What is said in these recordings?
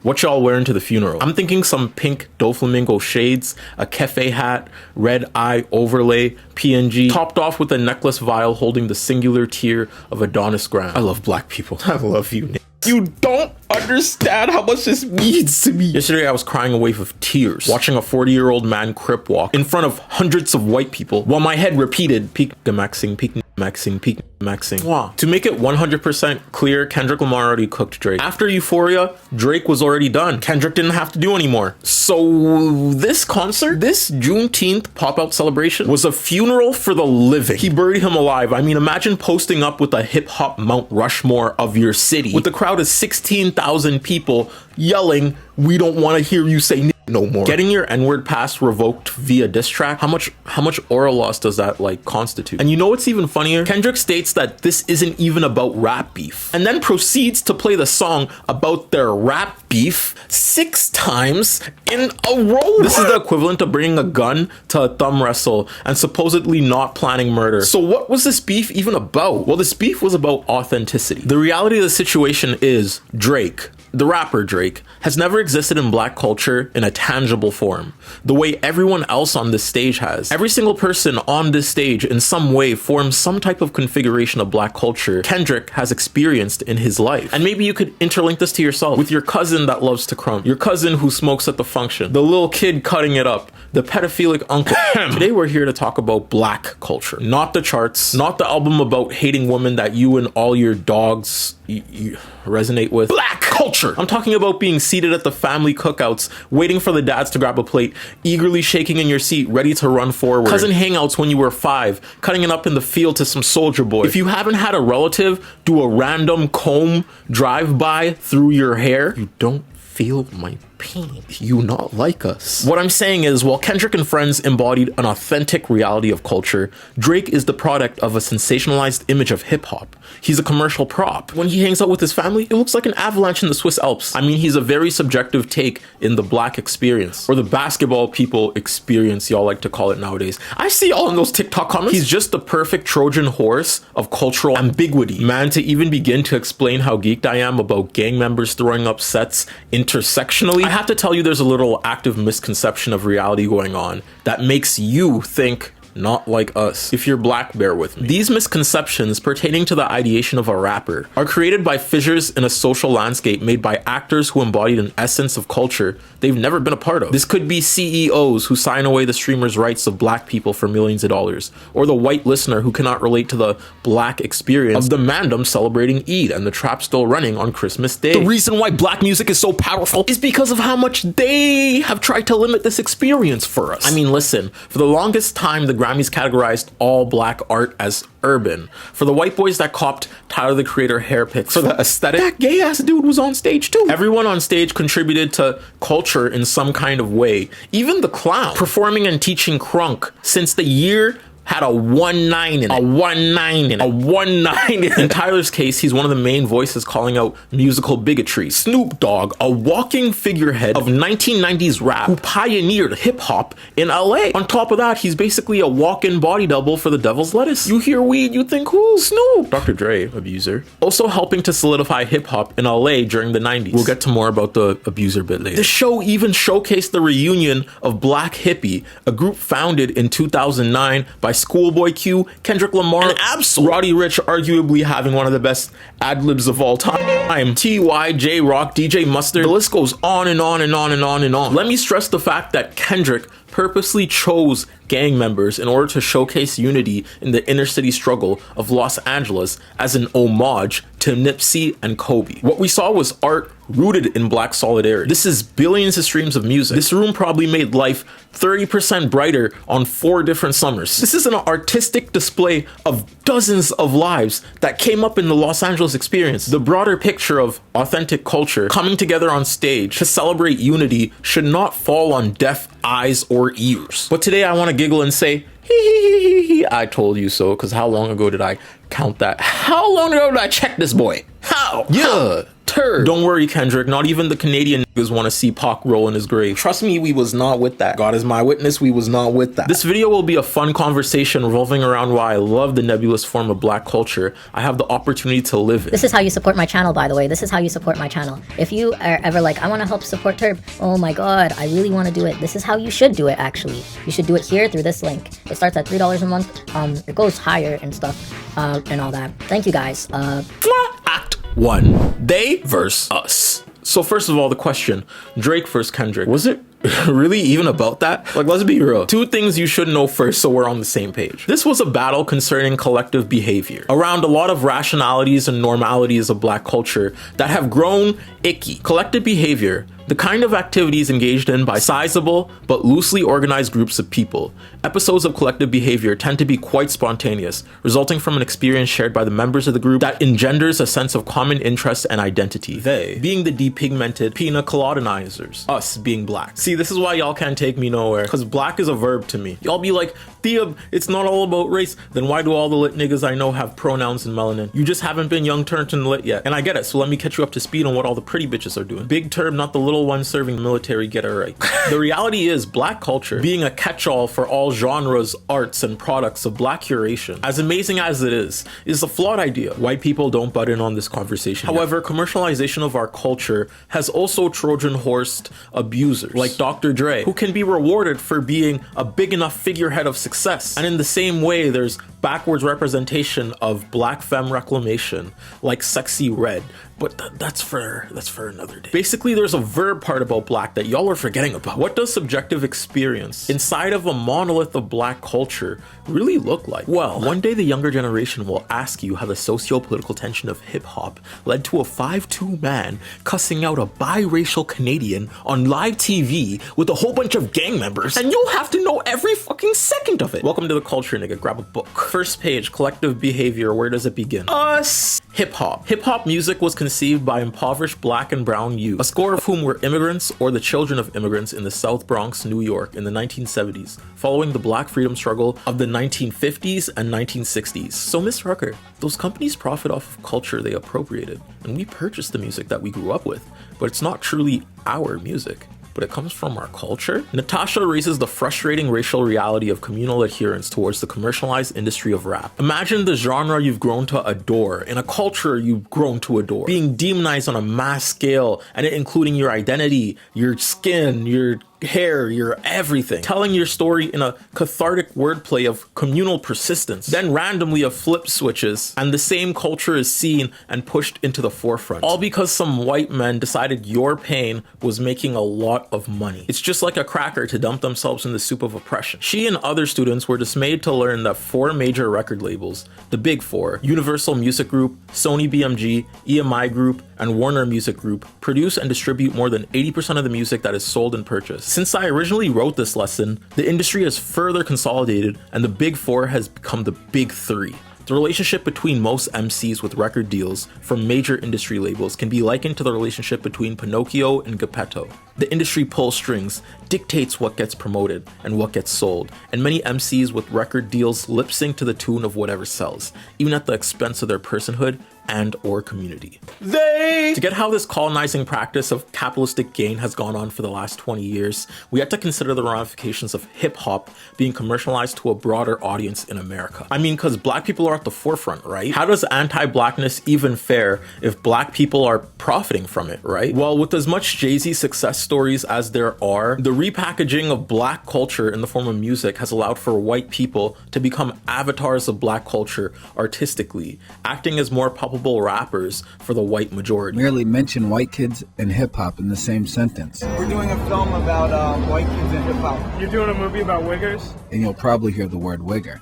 What y'all wearing to the funeral? I'm thinking some pink Doflamingo shades, a cafe hat, red eye overlay, PNG, topped off with a necklace vial holding the singular tear of Adonis Graham. I love black people. I love you, Nick. You don't understand how much this means to me. Yesterday, I was crying a wave of tears, watching a 40-year-old man crip walk in front of hundreds of white people, while my head repeated, peak maxing, peak maxing, peak maxing. Wow. To make it 100% clear, Kendrick Lamar already cooked Drake. After Euphoria, Drake was already done. Kendrick didn't have to do anymore. So this concert, this Juneteenth pop-out celebration, was a funeral for the living. He buried him alive. I mean, imagine posting up with a hip-hop Mount Rushmore of your city, with the crowd of 16,000 people yelling, "We don't want to hear you say no more." Getting your N-word pass revoked via diss track, how much oral loss does that like constitute? And you know what's even funnier? Kendrick states that this isn't even about rap beef, and then proceeds to play the song about their rap beef 6 times in a row. This is the equivalent of bringing a gun to a thumb wrestle and supposedly not planning murder. So what was this beef even about? Well, this beef was about authenticity. The reality of the situation is Drake, the rapper Drake, has never existed in black culture in a tangible form, the way everyone else on this stage has. Every single person on this stage in some way forms some type of configuration of black culture Kendrick has experienced in his life. And maybe you could interlink this to yourself, with your cousin that loves to crump, your cousin who smokes at the function, the little kid cutting it up, the pedophilic uncle. Today we're here to talk about black culture, not the charts, not the album about hating women that you and all your dogs you resonate with. Black culture! I'm talking about being seated at the family cookouts, waiting for the dads to grab a plate, eagerly shaking in your seat, ready to run forward. Cousin hangouts when you were 5, cutting it up in the field to some Soulja Boy. If you haven't had a relative do a random comb drive-by through your hair, you don't feel my pain. You not like us. What I'm saying is, while Kendrick and friends embodied an authentic reality of culture, Drake is the product of a sensationalized image of hip-hop. He's a commercial prop. When he hangs out with his family, it looks like an avalanche in the Swiss Alps. I mean, he's a very subjective take in the black experience, or the basketball people experience, y'all like to call it nowadays. I see all in those TikTok comments. He's just the perfect Trojan horse of cultural ambiguity. Man, to even begin to explain how geeked I am about gang members throwing up sets intersectionally, I have to tell you there's a little active misconception of reality going on that makes you think not like us. If you're black, bear with me. These misconceptions pertaining to the ideation of a rapper are created by fissures in a social landscape made by actors who embodied an essence of culture they've never been a part of. This could be CEOs who sign away the streamers' rights of black people for millions of dollars, or the white listener who cannot relate to the black experience of the mandem celebrating Eid and the trap still running on Christmas Day. The reason why black music is so powerful is because of how much they have tried to limit this experience for us. I mean, listen, for the longest time, the Grammys categorized all black art as urban. For the white boys that copped Tyler the Creator hair picks for the aesthetic, that gay ass dude was on stage too. Everyone on stage contributed to culture in some kind of way. Even the clown performing and teaching crunk since the year had a 1-9 in it. A 1-9 in it. A 1-9 in it. In Tyler's case, he's one of the main voices calling out musical bigotry. Snoop Dogg, a walking figurehead of 1990s rap who pioneered hip-hop in LA. On top of that, he's basically a walk-in body double for the Devil's Lettuce. You hear weed, you think who? Snoop. Dr. Dre, abuser. Also helping to solidify hip-hop in LA during the 90s. We'll get to more about the abuser bit later. The show even showcased the reunion of Black Hippie, a group founded in 2009 by Schoolboy Q, Kendrick Lamar, and Absol. Roddy Ricch arguably having one of the best ad-libs of all time. T.Y., J-Rock, DJ Mustard, the list goes on and on and on and on and on. Let me stress the fact that Kendrick purposely chose gang members in order to showcase unity in the inner city struggle of Los Angeles as an homage to Nipsey and Kobe. What we saw was art rooted in black solidarity. This is billions of streams of music. This room probably made life 30% brighter on 4 different summers. This is an artistic display of dozens of lives that came up in the Los Angeles experience. The broader picture of authentic culture coming together on stage to celebrate unity should not fall on deaf eyes or ears. But today I want to giggle and say, hee, I told you so, because how long ago did I count that? How long ago did I check this boy? How? Yeah. Turd. Don't worry, Kendrick. Not even the Canadian niggas want to see Pac roll in his grave. Trust me, we was not with that. God is my witness, we was not with that. This video will be a fun conversation revolving around why I love the nebulous form of black culture I have the opportunity to live in. This is how you support my channel, by the way. This is how you support my channel. If you are ever like, I want to help support Turb. Oh my God, I really want to do it. This is how you should do it, actually. You should do it here through this link. It starts at $3 a month. It goes higher and stuff and all that. Thank you guys. Act 1. They versus us. So first of all, the question, Drake versus Kendrick. Was it really even about that? Like, let's be real. Two things you should know first so we're on the same page. This was a battle concerning collective behavior around a lot of rationalities and normalities of black culture that have grown icky. Collective behavior, the kind of activities engaged in by sizable but loosely organized groups of people. Episodes of collective behavior tend to be quite spontaneous, resulting from an experience shared by the members of the group that engenders a sense of common interest and identity. They being the depigmented pina coladanizers, us being black. See, this is why y'all can't take me nowhere, because black is a verb to me. Y'all be like, Thea, it's not all about race. Then why do all the lit niggas I know have pronouns and melanin? You just haven't been young turned and lit yet. And I get it, so let me catch you up to speed on what all the pretty bitches are doing. Big term, not the little one serving military, get it right. The reality is black culture, being a catch-all for all genres, arts, and products of black curation, as amazing as it is a flawed idea. White people don't butt in on this conversation. However, commercialization of our culture has also Trojan horsed abusers, like Dr. Dre, who can be rewarded for being a big enough figurehead of success. And in the same way, there's backwards representation of black femme reclamation, like Sexy Red, but that's for another day. Basically, there's a verb part about black that y'all are forgetting about. What does subjective experience inside of a monolith of black culture really look like? Well, one day the younger generation will ask you how the socio-political tension of hip-hop led to a 5'2" man cussing out a biracial Canadian on live TV with a whole bunch of gang members, and you'll have to know every fucking second of it. Welcome to the culture, nigga. Grab a book. First page, collective behavior. Where does it begin? Us. Hip-hop. Hip-hop music was conceived by impoverished black and brown youth, a score of whom were immigrants or the children of immigrants in the South Bronx, New York in the 1970s, following the black freedom struggle of the 1950s and 1960s. So Miss Rucker, those companies profit off of culture they appropriated, and we purchase the music that we grew up with, but it's not truly our music. But it comes from our culture? Natasha raises the frustrating racial reality of communal adherence towards the commercialized industry of rap. Imagine the genre you've grown to adore, in a culture you've grown to adore, being demonized on a mass scale, and it including your identity, your skin, your hair, your everything, telling your story in a cathartic wordplay of communal persistence. Then randomly a flip switches and the same culture is seen and pushed into the forefront, all because some white men decided your pain was making a lot of money. It's just like a cracker to dump themselves in the soup of oppression. She and other students were dismayed to learn that 4 major record labels, the big 4, Universal Music Group, Sony BMG, EMI Group, and Warner Music Group, produce and distribute more than 80% of the music that is sold and purchased. Since I originally wrote this lesson, the industry has further consolidated and the big 4 has become the big 3. The relationship between most MCs with record deals from major industry labels can be likened to the relationship between Pinocchio and Geppetto. The industry pulls strings, dictates what gets promoted and what gets sold, and many MCs with record deals lip sync to the tune of whatever sells, even at the expense of their personhood and or community. To get how this colonizing practice of capitalistic gain has gone on for the last 20 years, we have to consider the ramifications of hip-hop being commercialized to a broader audience in America. I mean, because black people are at the forefront, right? How does anti-blackness even fare if black people are profiting from it, right? Well, with as much Jay-Z success stories as there are, the repackaging of black culture in the form of music has allowed for white people to become avatars of black culture artistically, acting as more palpable rappers for the white majority. Merely mention white kids and hip-hop in the same sentence. We're doing a film about white kids and hip-hop. You're doing a movie about wiggers? And you'll probably hear the word wigger.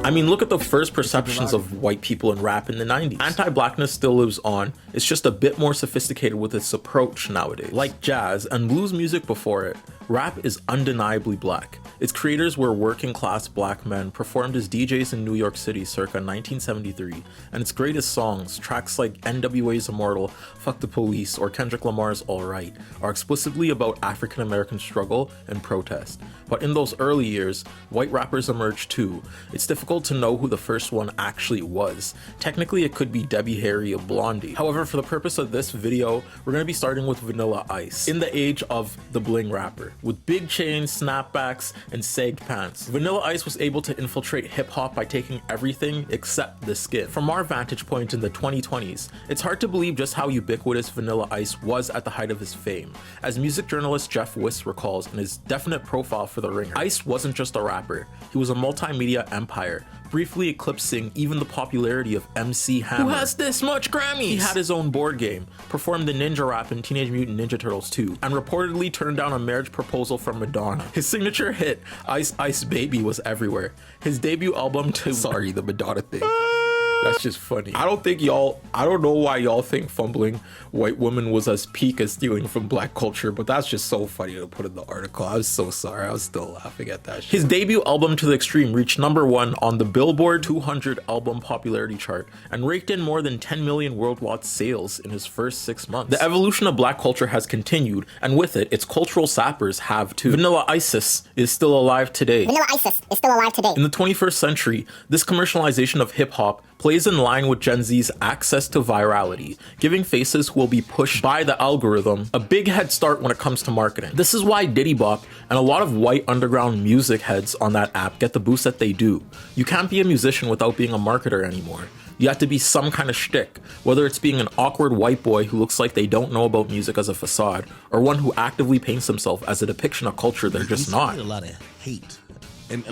I mean, look at the first perceptions of white people in rap in the 90s. Anti-blackness still lives on. It's just a bit more sophisticated with its approach nowadays. Like jazz and blues music before it, rap is undeniably black. Its creators were working-class black men performed as DJs in New York City circa 1973, and its greatest songs, tracks like NWA's Immortal, Fuck the Police, or Kendrick Lamar's Alright, are explicitly about African-American struggle and protest. But in those early years, white rappers emerged too. It's difficult to know who the first one actually was. Technically, it could be Debbie Harry of Blondie. However, for the purpose of this video, we're going to be starting with Vanilla Ice, in the age of the bling rapper, with big chains, snapbacks, and sagged pants. Vanilla Ice was able to infiltrate hip-hop by taking everything except the skin. From our vantage point in the 2020s, it's hard to believe just how ubiquitous Vanilla Ice was at the height of his fame. As music journalist Jeff Wiss recalls in his definite profile for The Ringer, Ice wasn't just a rapper, he was a multimedia empire, briefly eclipsing even the popularity of MC Hammer, who has this much Grammys. He had his own board game, performed the ninja rap in Teenage Mutant Ninja Turtles 2, and reportedly turned down a marriage proposal from Madonna. His signature hit, Ice Ice Baby, was everywhere. His debut album to sorry, the Madonna thing. That's just funny. I don't know why y'all think fumbling white woman was as peak as stealing from black culture, but that's just so funny to put in the article. I was so sorry. I was still laughing at that shit. His debut album To the Extreme reached #1 on the Billboard 200 album popularity chart and raked in more than 10 million worldwide sales in his first 6 months. The evolution of black culture has continued, and with it, its cultural sappers have too. Vanilla Isis is still alive today. Vanilla Isis is still alive today. In the 21st century, this commercialization of hip-hop plays in line with Gen Z's access to virality, giving faces who will be pushed by the algorithm a big head start when it comes to marketing. This is why Diddy Bop and a lot of white underground music heads on that app get the boost that they do. You can't be a musician without being a marketer anymore. You have to be some kind of shtick, whether it's being an awkward white boy who looks like they don't know about music as a facade, or one who actively paints himself as a depiction of culture they're just not. A lot of hate. And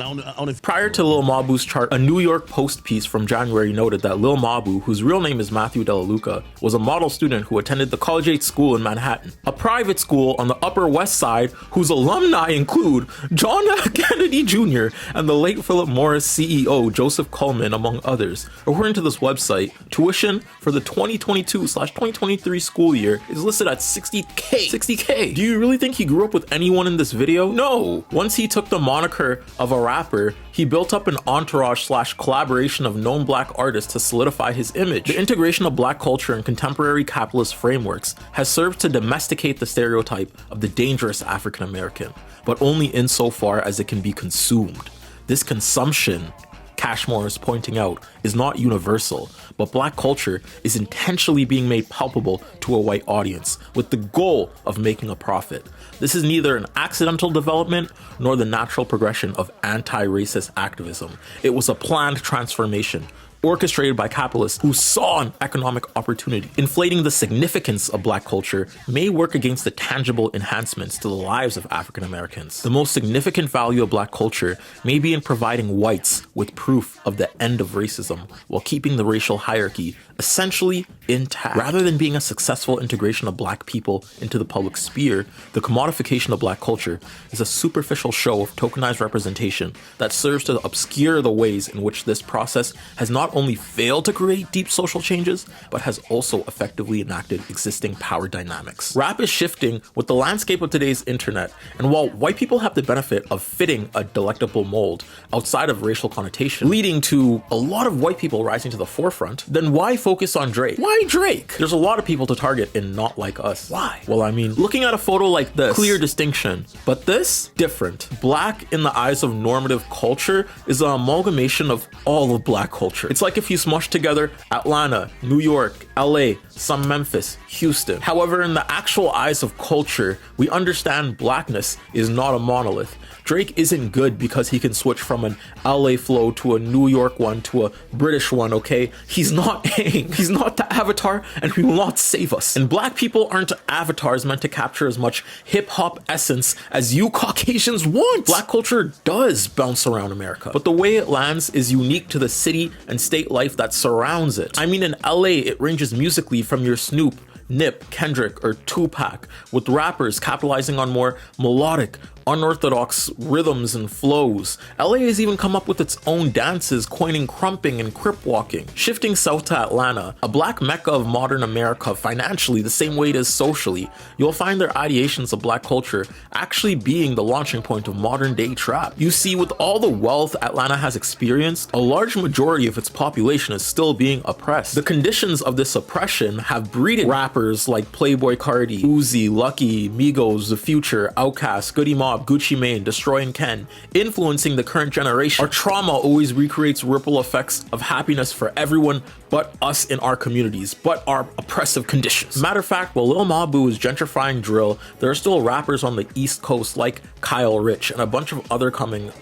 Prior to Lil Mabu's chart, a New York Post piece from January noted that Lil Mabu, whose real name is Matthew Delaluca, was a model student who attended the Collegiate School in Manhattan, a private school on the Upper West Side whose alumni include John F. Kennedy Jr. and the late Philip Morris CEO Joseph Coleman, among others. According to this website, tuition for the 2022/2023 school year is listed at $60K. $60K. Do you really think he grew up with anyone in this video? No. Once he took the moniker of a rapper, he built up an entourage/collaboration of known black artists to solidify his image. The integration of black culture in contemporary capitalist frameworks has served to domesticate the stereotype of the dangerous African American, but only insofar as it can be consumed. This consumption, Cashmore is pointing out, is not universal, but black culture is intentionally being made palpable to a white audience with the goal of making a profit. This is neither an accidental development nor the natural progression of anti-racist activism. It was a planned transformation, orchestrated by capitalists who saw an economic opportunity. Inflating the significance of black culture may work against the tangible enhancements to the lives of African Americans. The most significant value of black culture may be in providing whites with proof of the end of racism while keeping the racial hierarchy essentially intact. Rather than being a successful integration of black people into the public sphere, the commodification of black culture is a superficial show of tokenized representation that serves to obscure the ways in which this process has not only failed to create deep social changes, but has also effectively enacted existing power dynamics. Rap is shifting with the landscape of today's internet, and while white people have the benefit of fitting a delectable mold outside of racial connotation, leading to a lot of white people rising to the forefront, then why focus on Drake? Why Drake? There's a lot of people to target in Not Like Us. Why? Well, I mean, looking at a photo like this, clear distinction, but this, different. Black in the eyes of normative culture is an amalgamation of all of black culture. It's like if you smush together Atlanta, New York, LA, some Memphis, Houston. However, in the actual eyes of culture, we understand blackness is not a monolith. Drake isn't good because he can switch from an LA flow to a New York one to a British one, okay? He's not Aang. He's not the Avatar, and he will not save us. And black people aren't avatars meant to capture as much hip-hop essence as you Caucasians want. Black culture does bounce around America, but the way it lands is unique to the city and state life that surrounds it. I mean, in LA, it ranges musically from your Snoop, Nip, Kendrick, or Tupac, with rappers capitalizing on more melodic, unorthodox rhythms and flows. LA has even come up with its own dances, coining crumping and crip walking. Shifting south to Atlanta, a black mecca of modern America financially the same way it is socially, you'll find their ideations of black culture actually being the launching point of modern day trap. You see, with all the wealth Atlanta has experienced, a large majority of its population is still being oppressed. The conditions of this oppression have breeded rappers like Playboi Carti, Uzi, Lucky, Migos, The Future, Outkast, Goody Mob, Gucci Mane, Destroying Ken, influencing the current generation. Our trauma always recreates ripple effects of happiness for everyone but us in our communities, but our oppressive conditions. Matter of fact, while Lil Mabu is gentrifying drill, there are still rappers on the East Coast like Kyle Rich and a bunch of other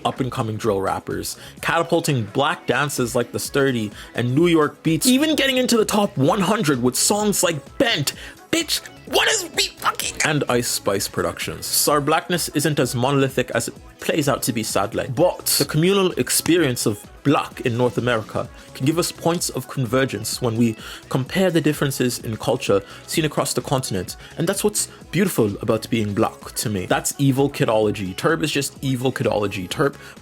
up-and-coming drill rappers, catapulting black dances like The Sturdy and New York beats, even getting into the top 100 with songs like Bent, Bitch, What is me fucking? And Ice Spice Productions. So our blackness isn't as monolithic as it plays out to be, sadly. But the communal experience of black in North America can give us points of convergence when we compare the differences in culture seen across the continent. And that's what's beautiful about being black to me. That's evil kidology. Turb is just evil kidology.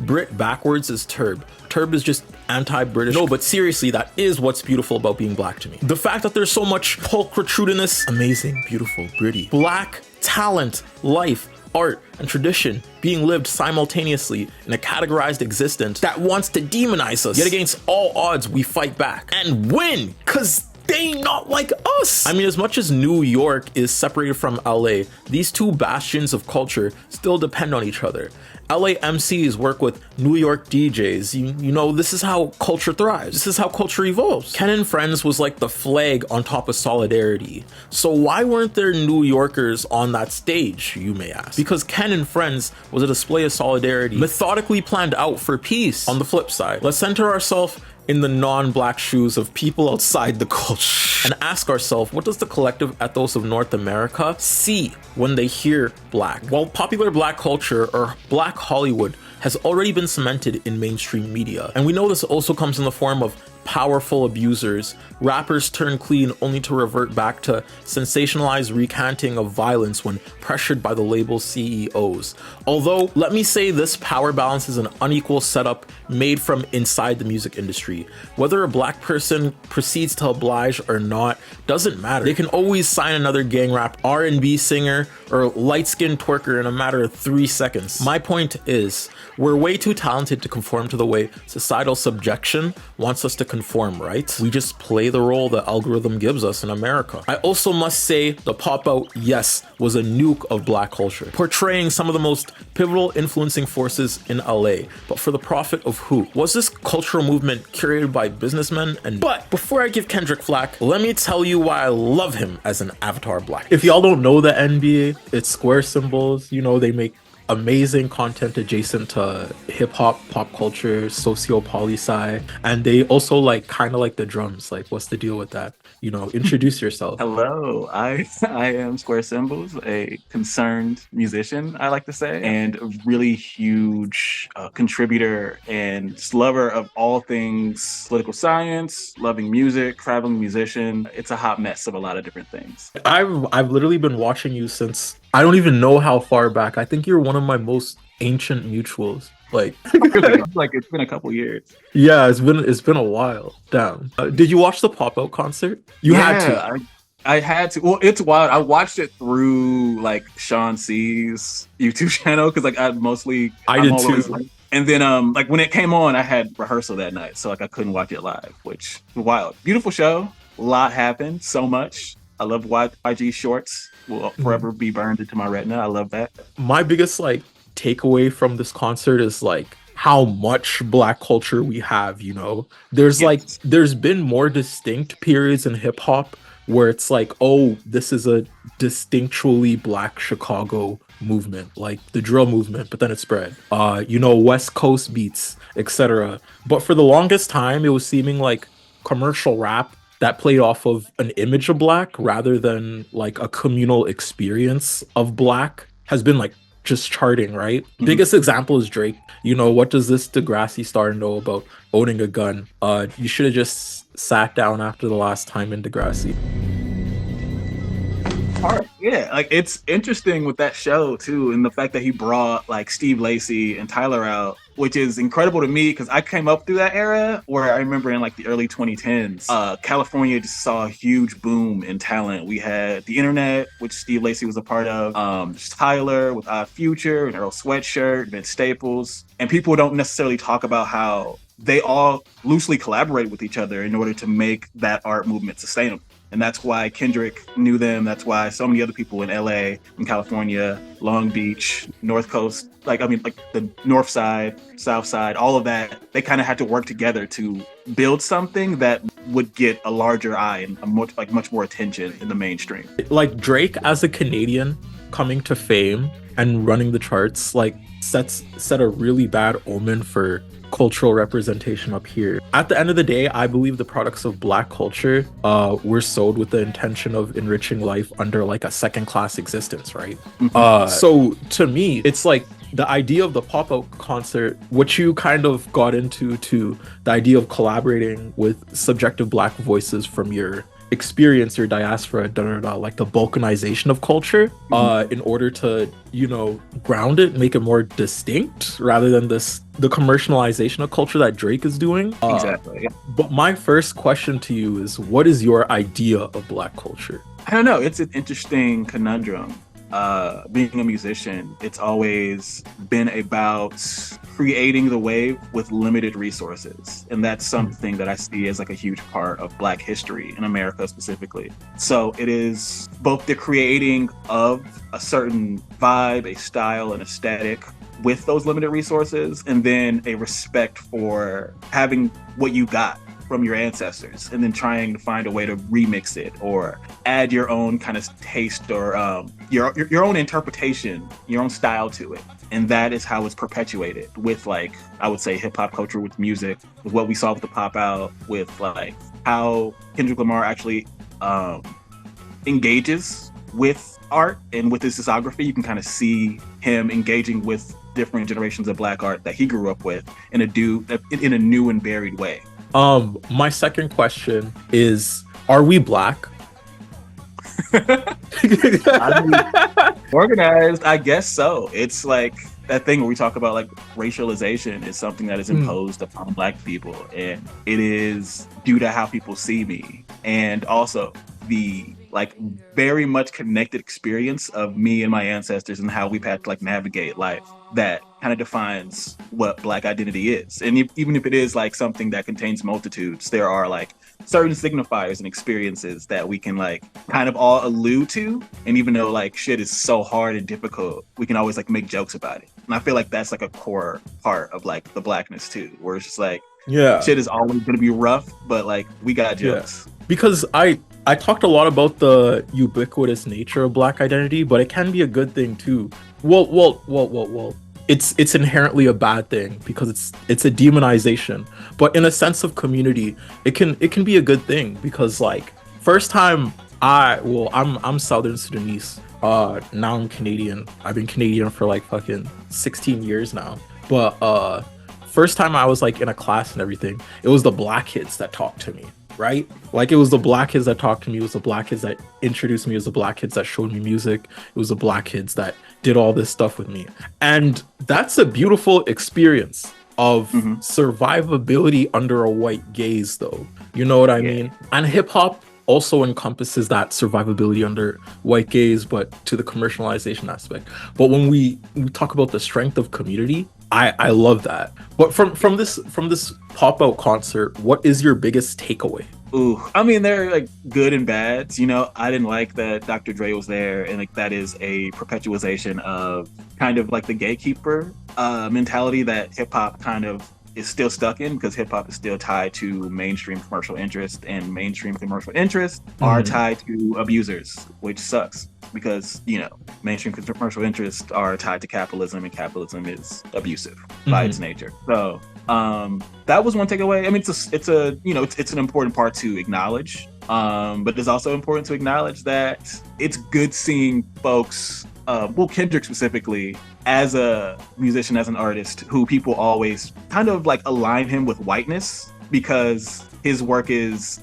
Brit backwards is Turb. Turb is just anti-British. No, but seriously, that is what's beautiful about being black to me. The fact that there's so much pulchritudinous, amazing, beautiful, gritty, black talent, life, art, and tradition being lived simultaneously in a categorized existence that wants to demonize us. Yet against all odds, we fight back and win, cause they not like us. I mean, as much as New York is separated from LA, these two bastions of culture still depend on each other. LA MCs work with New York DJs. You know, this is how culture thrives. This is how culture evolves. Ken and Friends was like the flag on top of solidarity. So why weren't there New Yorkers on that stage, you may ask? Because Ken and Friends was a display of solidarity, methodically planned out for peace. On the flip side, let's center ourselves in the non-black shoes of people outside the culture and ask ourselves, what does the collective ethos of North America see when they hear black? While popular black culture or black Hollywood has already been cemented in mainstream media, and we know this also comes in the form of powerful abusers, rappers turn clean only to revert back to sensationalized recanting of violence when pressured by the label CEOs. Although, let me say this power balance is an unequal setup made from inside the music industry. Whether a black person proceeds to oblige or not doesn't matter. They can always sign another gang rap R&B singer or light-skinned twerker in a matter of 3 seconds. My point is, we're way too talented to conform to the way societal subjection wants us to conform, right? We just play the role the algorithm gives us in America. I also must say the pop out Yes was a nuke of black culture, portraying some of the most pivotal influencing forces in LA. But for the profit of who? Was this cultural movement curated by businessmen? But before I give Kendrick flack, let me tell you why I love him as an avatar black. If y'all don't know the NBA, it's square symbols. You know, they make amazing content adjacent to hip-hop, pop culture, socio-poli-sci, and they also like kind of like the drums. Like, what's the deal with that? You know, introduce yourself. Hello, I am Square Symbols, a concerned musician, I like to say, and a really huge contributor and lover of all things political science, loving music, traveling musician. It's a hot mess of a lot of different things. I've literally been watching you since I don't even know how far back. I think you're one of my most ancient mutuals. Like it's been a couple years. Yeah, it's been a while. Damn. Did you watch the Pop Out concert? You had to. I had to. Well, it's wild. I watched it through like Sean C's YouTube channel because like I did too. And then like when it came on, I had rehearsal that night, so like I couldn't watch it live, which was wild. Beautiful show. A lot happened. So much. I love YG shorts. Will forever be burned into my retina. I love that. My biggest like takeaway from this concert is like how much black culture we have, you know. There's there's been more distinct periods in hip hop where it's like, oh, this is a distinctually black Chicago movement, like the drill movement, but then it spread. You know, West Coast beats, etc. But for the longest time, it was seeming like commercial rap that played off of an image of black rather than like a communal experience of black has been like just charting, right? Mm-hmm. Biggest example is Drake. You know, what does this Degrassi star know about owning a gun? You should have just sat down after the last time in Degrassi. part. Yeah, like it's interesting with that show too, and the fact that he brought like Steve Lacy and Tyler out, which is incredible to me because I came up through that era where I remember in like the early 2010s, California just saw a huge boom in talent. We had the internet, which Steve Lacy was a part of, Tyler with Odd Future and Earl Sweatshirt, Vince Staples, and people don't necessarily talk about how they all loosely collaborate with each other in order to make that art movement sustainable. And that's why Kendrick knew them. That's why so many other people in LA, in California, Long Beach, North Coast, like the North Side, South Side, all of that, they kind of had to work together to build something that would get a larger eye and much more attention in the mainstream. Like Drake as a Canadian coming to fame and running the charts, like set a really bad omen for cultural representation up here. At the end of the day, I believe the products of Black culture were sold with the intention of enriching life under like a second-class existence, right? So to me, it's like the idea of the pop-out concert, what you kind of got into to the idea of collaborating with subjective Black voices from your experience, your diaspora, like the balkanization of culture, in order to, ground it, make it more distinct rather than the commercialization of culture that Drake is doing. Exactly. Yeah. But my first question to you is, what is your idea of Black culture? I don't know. It's an interesting conundrum. Being a musician, it's always been about creating the wave with limited resources. And that's something that I see as like a huge part of Black history in America specifically. So it is both the creating of a certain vibe, a style, an aesthetic with those limited resources, and then a respect for having what you got from your ancestors and then trying to find a way to remix it or add your own kind of taste or your own interpretation, your own style to it. And that is how it's perpetuated with, like, I would say hip hop culture, with music, with what we saw with the pop out, with like how Kendrick Lamar actually engages with art and with his discography. You can kind of see him engaging with different generations of Black art that he grew up with in a new and varied way. My second question is, are we Black? Organized, I guess so. It's like that thing where we talk about like racialization is something that is imposed upon Black people, and it is due to how people see me, and also the like very much connected experience of me and my ancestors and how we've had to like navigate life that kind of defines what Black identity is. And even if it is like something that contains multitudes, there are like certain signifiers and experiences that we can like kind of all allude to. And even though like shit is so hard and difficult, we can always like make jokes about it. And I feel like that's like a core part of like the Blackness too, where it's just like, shit is always gonna be rough, but like we got jokes. Because I talked a lot about the ubiquitous nature of Black identity, but it can be a good thing too. Well. It's inherently a bad thing because it's a demonization. But in a sense of community, it can be a good thing because like first time I'm Southern Sudanese. Now I'm Canadian. I've been Canadian for like fucking 16 years now. But first time I was like in a class and everything, it was the Black kids that talked to me. Right? Like it was the Black kids that talked to me. It was the Black kids that introduced me. It was the Black kids that showed me music. It was the Black kids that did all this stuff with me. And that's a beautiful experience of survivability under a white gaze, though. You know what I mean? And hip hop also encompasses that survivability under white gaze, but to the commercialization aspect. But when we talk about the strength of community, I love that. But from this pop-out concert, what is your biggest takeaway? Ooh, I mean, they're like good and bads. You know, I didn't like that Dr. Dre was there, and like that is a perpetuation of kind of like the gatekeeper mentality that hip hop kind of is still stuck in, because hip hop is still tied to mainstream commercial interest, and mainstream commercial interests are tied to abusers, which sucks because, you know, mainstream commercial interests are tied to capitalism, and capitalism is abusive by its nature. So that was one takeaway. I mean, it's an important part to acknowledge, but it's also important to acknowledge that it's good seeing folks, Kendrick specifically, as a musician, as an artist, who people always kind of like align him with whiteness because his work is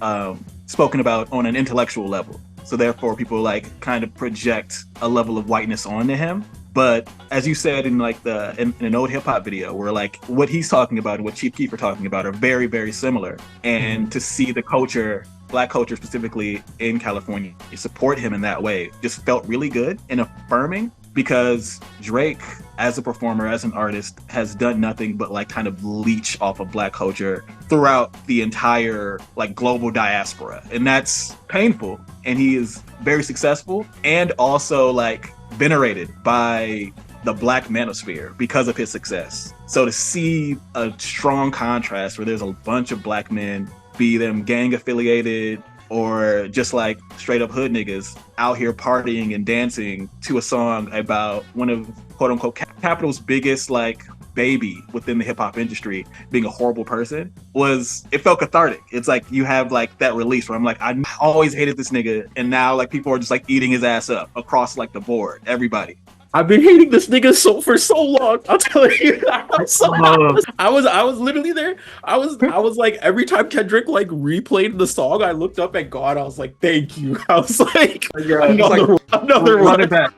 spoken about on an intellectual level. So therefore people like kind of project a level of whiteness onto him. But as you said in like in an old hip hop video, where like what he's talking about and what Chief Keef are talking about are very, very similar. And to see the culture, Black culture specifically in California, support him in that way just felt really good and affirming, because Drake as a performer, as an artist, has done nothing but like kind of leech off of Black culture throughout the entire like global diaspora. And that's painful. And he is very successful and also like venerated by the Black manosphere because of his success. So to see a strong contrast where there's a bunch of Black men, be them gang affiliated or just like straight up hood niggas, out here partying and dancing to a song about one of quote unquote Capital's biggest like baby within the hip hop industry being a horrible person, it felt cathartic. It's like you have like that release where I'm like, I always hated this nigga, and now like people are just like eating his ass up across like the board, everybody. I've been hating this nigga for so long. I'm telling you, I was literally there. I was like, every time Kendrick like replayed the song, I looked up at God. I was like, thank you. I was like, another run it back.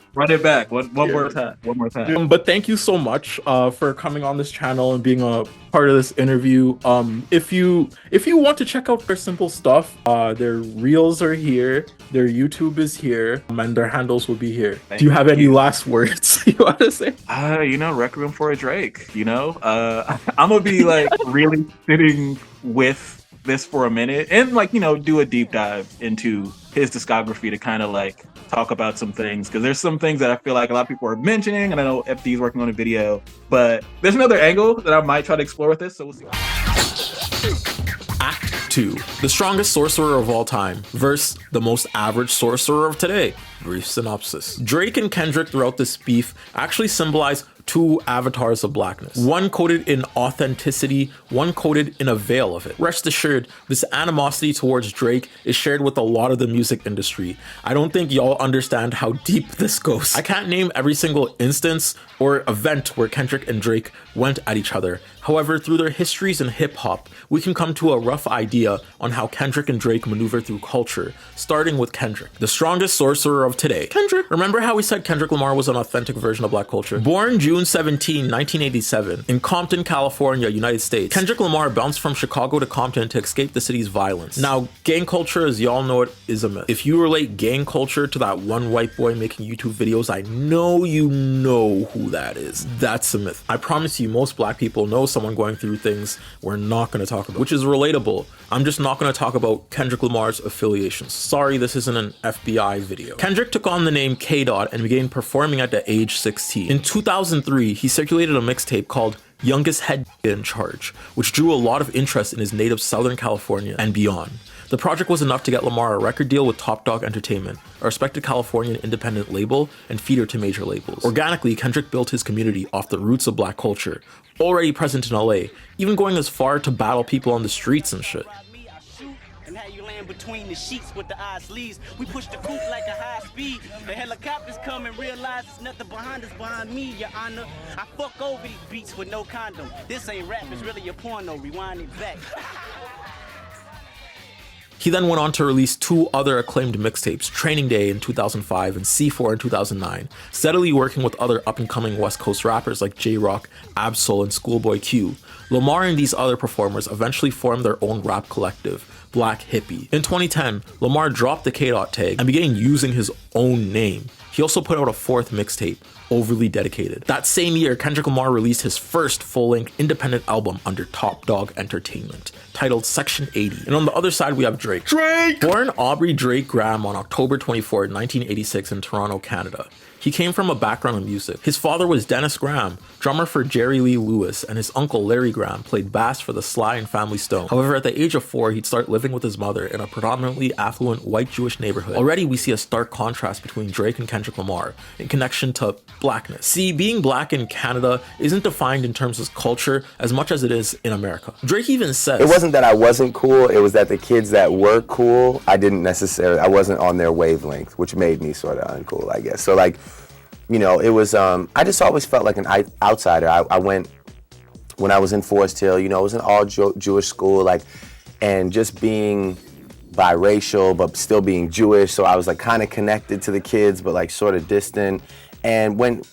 One more time. But thank you so much for coming on this channel and being a part of this interview. If you want to check out their simple stuff, their reels are here, their YouTube is here, and their handles will be here. Do you have any last words you want to say? Requiem for a Drake. I'm gonna be like really sitting with this for a minute and like do a deep dive into his discography to kind of like talk about some things, because there's some things that I feel like a lot of people are mentioning, and I know FD is working on a video, but there's another angle that I might try to explore with this, so we'll see. Act 2. The strongest sorcerer of all time versus the most average sorcerer of today. Brief synopsis. Drake and Kendrick throughout this beef actually symbolize two avatars of blackness. One coded in authenticity, one coded in a veil of it. Rest assured, this animosity towards Drake is shared with a lot of the music industry. I don't think y'all understand how deep this goes. I can't name every single instance or event where Kendrick and Drake went at each other. However, through their histories in hip hop, we can come to a rough idea on how Kendrick and Drake maneuver through culture, starting with Kendrick, the strongest sorcerer of today. Kendrick, remember how we said Kendrick Lamar was an authentic version of Black culture? Born June 17, 1987, in Compton, California, United States, Kendrick Lamar bounced from Chicago to Compton to escape the city's violence. Now, gang culture, as y'all know it, is a myth. If you relate gang culture to that one white boy making YouTube videos, I know you know who that is. That's a myth. I promise you, most Black people know someone going through things we're not going to talk about, which is relatable. I'm just not going to talk about Kendrick Lamar's affiliations. Sorry, this isn't an FBI video. Kendrick took on the name K-Dot and began performing at the age 16. In 2003, he circulated a mixtape called Youngest Head in Charge, which drew a lot of interest in his native Southern California and beyond. The project was enough to get Lamar a record deal with Top Dog Entertainment, a respected Californian independent label and feeder to major labels. Organically, Kendrick built his community off the roots of Black culture, already present in LA, even going as far to battle people on the streets and shit. Between the sheets with the eyes leaves, we push the coupe like a high speed. The helicopters come and realize there's nothing behind us, behind me, your honor. I fuck over these beats with no condom. This ain't rap, it's really a porno. Rewind it back. He then went on to release two other acclaimed mixtapes, Training Day in 2005 and C4 in 2009, steadily working with other up-and-coming West Coast rappers like J-Rock, Ab-Soul, and Schoolboy Q. Lamar and these other performers eventually formed their own rap collective, Black Hippie. In 2010, Lamar dropped the K-Dot tag and began using his own name. He also put out a fourth mixtape, Overly Dedicated. That same year, Kendrick Lamar released his first full-length independent album under Top Dog Entertainment, titled Section 80. And on the other side, we have Drake. Born Aubrey Drake Graham on October 24, 1986 in Toronto, Canada. He came from a background in music. His father was Dennis Graham, drummer for Jerry Lee Lewis, and his uncle Larry Graham played bass for the Sly and Family Stone. However, at the age of 4, he'd start living with his mother in a predominantly affluent white Jewish neighborhood. Already, we see a stark contrast between Drake and Kendrick Lamar in connection to blackness. See, being Black in Canada isn't defined in terms of culture as much as it is in America. Drake even says, "It wasn't that I wasn't cool, it was that the kids that were cool, I wasn't on their wavelength, which made me sort of uncool, I guess." So like, it was, I just always felt like an outsider. I went, when I was in Forest Hill, it was an all Jewish school, like, and just being biracial, but still being Jewish. So I was like kind of connected to the kids, but like sort of distant. And when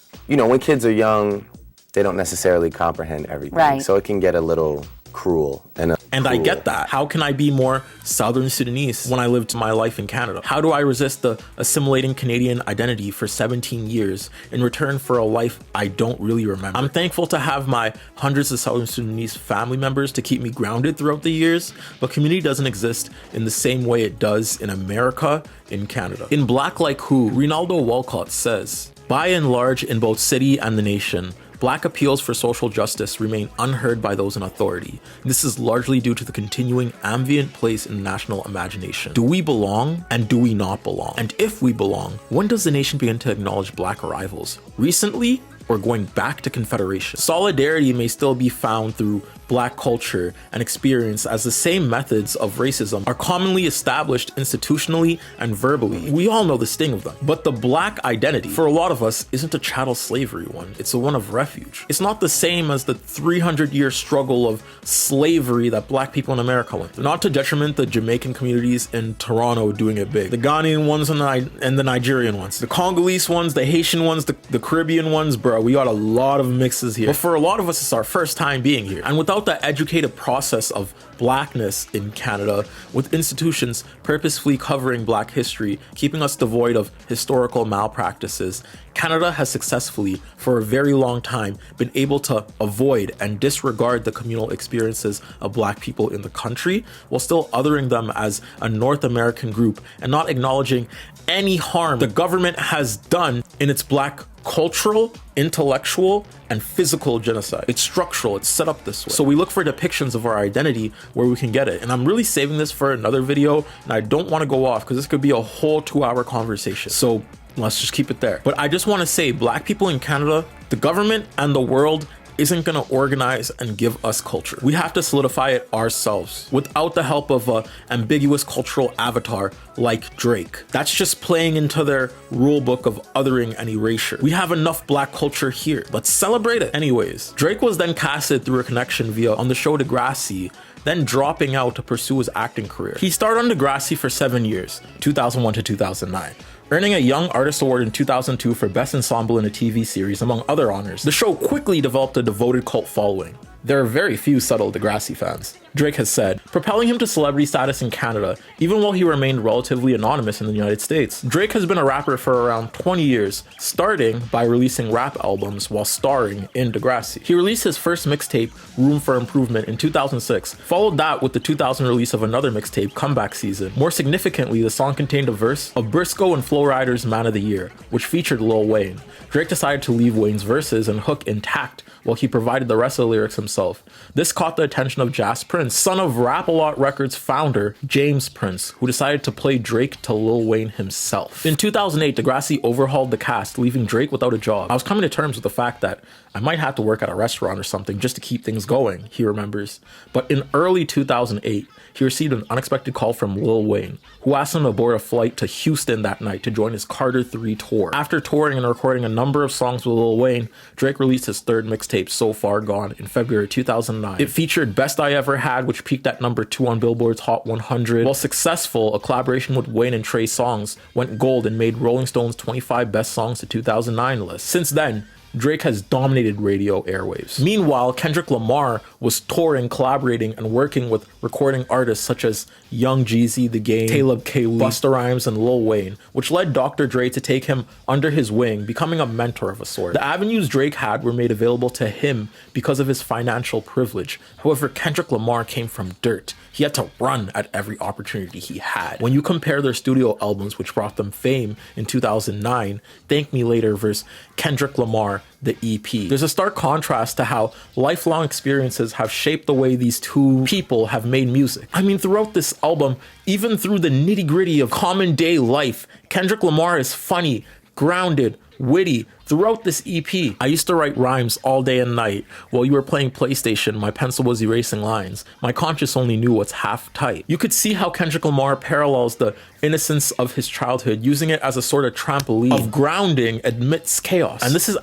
kids are young, they don't necessarily comprehend everything. Right. So it can get a little cruel. And I get that. How can I be more Southern Sudanese when I lived my life in Canada? How do I resist the assimilating Canadian identity for 17 years in return for a life I don't really remember? I'm thankful to have my hundreds of Southern Sudanese family members to keep me grounded throughout the years, but community doesn't exist in the same way it does in America, in Canada. In Black Like Who, Rinaldo Walcott says, "By and large, in both city and the nation, Black appeals for social justice remain unheard by those in authority. This is largely due to the continuing ambient place in the national imagination. Do we belong, and do we not belong? And if we belong, when does the nation begin to acknowledge Black arrivals? Recently, or going back to Confederation? Solidarity may still be found through Black culture and experience, as the same methods of racism are commonly established institutionally and verbally. We all know the sting of them. But the Black identity, for a lot of us, isn't a chattel slavery one. It's a one of refuge. It's not the same as the 300-year struggle of slavery that Black people in America went through. Not to detriment the Jamaican communities in Toronto doing it big. The Ghanaian ones and the Nigerian ones. The Congolese ones, the Haitian ones, the Caribbean ones, bro. We got a lot of mixes here. But for a lot of us, it's our first time being here. And without the educated process of Blackness in Canada, with institutions purposefully covering Black history, keeping us devoid of historical malpractices, Canada has successfully, for a very long time, been able to avoid and disregard the communal experiences of Black people in the country, while still othering them as a North American group and not acknowledging any harm the government has done in its Black cultural, intellectual, and physical genocide. It's structural, it's set up this way. So we look for depictions of our identity where we can get it. And I'm really saving this for another video, and I don't want to go off because this could be a whole 2-hour conversation. So let's just keep it there. But I just want to say, Black people in Canada, the government and the world isn't going to organize and give us culture. We have to solidify it ourselves without the help of an ambiguous cultural avatar like Drake. That's just playing into their rule book of othering and erasure. We have enough Black culture here. Let's celebrate it. Anyways, Drake was then casted through a connection via on the show Degrassi, then dropping out to pursue his acting career. He starred on Degrassi for 7 years, 2001 to 2009. Earning a Young Artist Award in 2002 for Best Ensemble in a TV Series, among other honors. The show quickly developed a devoted cult following. There are very few subtle Degrassi fans. Drake has said, propelling him to celebrity status in Canada, even while he remained relatively anonymous in the United States. Drake has been a rapper for around 20 years, starting by releasing rap albums while starring in Degrassi. He released his first mixtape, Room for Improvement, in 2006, followed that with the 2000 release of another mixtape, Comeback Season. More significantly, the song contained a verse of Briscoe and Flo Rida's Man of the Year, which featured Lil Wayne. Drake decided to leave Wayne's verses and hook intact while he provided the rest of the lyrics himself. This caught the attention of Jas Prince, son of Rap-A-Lot Records founder James Prince, who decided to play Drake to Lil Wayne himself. In 2008, Degrassi overhauled the cast, leaving Drake without a job. I was coming to terms with the fact that I might have to work at a restaurant or something just to keep things going, he remembers. But in early 2008, he received an unexpected call from Lil Wayne, who asked him to board a flight to Houston that night to join his Carter 3 tour. After touring and recording a number of songs with Lil Wayne, Drake released his third mixtape, So Far Gone, in February 2009. It featured Best I Ever Had, which peaked at number 2 on Billboard's Hot 100. While successful, a collaboration with Wayne and Trey Songz went gold and made Rolling Stone's 25 Best Songs to 2009 list. Since then, Drake has dominated radio airwaves. Meanwhile, Kendrick Lamar was touring, collaborating, and working with recording artists such as Young Jeezy, The Game, Talib Kweli, Busta Rhymes, and Lil Wayne, which led Dr. Dre to take him under his wing, becoming a mentor of a sort. The avenues Drake had were made available to him because of his financial privilege. However, Kendrick Lamar came from dirt. He had to run at every opportunity he had. When you compare their studio albums, which brought them fame in 2009, Thank Me Later versus Kendrick Lamar, the EP, there's a stark contrast to how lifelong experiences have shaped the way these two people have made music. I mean, throughout this album, even through the nitty-gritty of common day life, Kendrick Lamar is funny, grounded, witty, Throughout this EP, I used to write rhymes all day and night. While you were playing PlayStation, my pencil was erasing lines. My conscience only knew what's half tight. You could see how Kendrick Lamar parallels the innocence of his childhood, using it as a sort of trampoline of grounding amidst chaos. And this is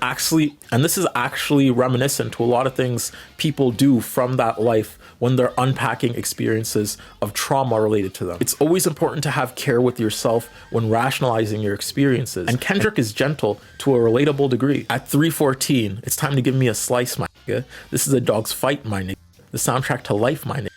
actually reminiscent to a lot of things people do from that life when they're unpacking experiences of trauma related to them. It's always important to have care with yourself when rationalizing your experiences. And Kendrick is gentle to a relatable degree. At 3:14, it's time to give me a slice, my nigga. This is a dog's fight, my nigga. The soundtrack to life, my nigga.